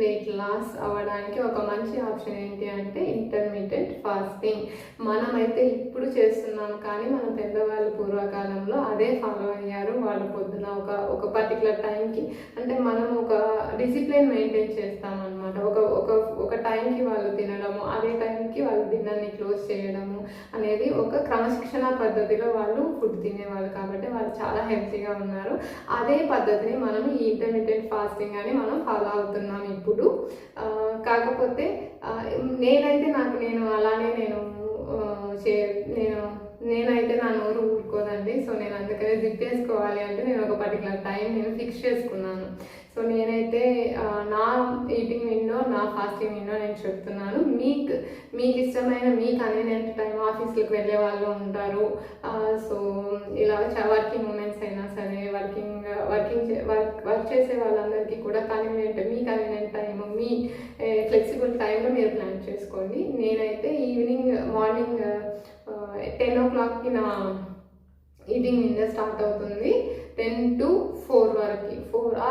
Weight loss అవ్వడానికి ఒక మంచి ఆప్షన్ ఏంటి అంటే ఇంటర్మీడియట్ ఫాస్టింగ్. మనమైతే ఇప్పుడు చేస్తున్నాం, కానీ మన పెద్దవాళ్ళు పూర్వకాలంలో అదే ఫాలో అయ్యారు. వాళ్ళు పొద్దున ఒక పర్టికులర్ టైంకి, అంటే మనం ఒక డిసిప్లిన్ మెయింటైన్ చేస్తామన్నమాట. ఒక ఒక ఒక టైంకి వాళ్ళు తినడము, అదే టైంకి వాళ్ళు డిన్నర్ని క్లోజ్ చేయడము అనేది ఒక క్రమశిక్షణ పద్ధతిలో వాళ్ళు ఫుడ్ తినేవాళ్ళు, కాబట్టి వాళ్ళు చాలా హెల్తీగా ఉన్నారు. అదే పద్ధతిని మనం ఈ ఇంటర్మీడియట్ ఫాస్టింగ్ అని మనం ఫాలో అవుతున్నాం ఇప్పుడు. కాకపోతే నేనైతే నేను అలానే నేనైతే నా నోరు ఊరుకోదండి. సో నేను అందుకనే జిప్ వేసుకోవాలి అంటే నేను ఒక పర్టికులర్ టైం ఫిక్స్ చేసుకున్నాను. సో నేనైతే నా ఈటింగ్ విండో, నా ఫాస్టింగ్ విండో నేను చెప్తున్నాను. మీకు ఇష్టమైన, మీకు కన్వీనియంట్ టైం, ఆఫీస్లకు వెళ్ళే వాళ్ళు ఉంటారు. సో ఇలా వర్కింగ్ ఉమెన్స్ అయినా సరే, వర్క్ చేసే వాళ్ళందరికీ కూడా మీ కన్వీనియంట్ టైము, మీ ఫ్లెక్సిబుల్ టైంలో మీరు ప్లాన్ చేసుకోండి. నేనైతే మార్నింగ్ 10 o'clockకి నా ఈటింగ్ విండో స్టార్ట్ అవుతుంది. 10 to 4 వరకు, 4 hours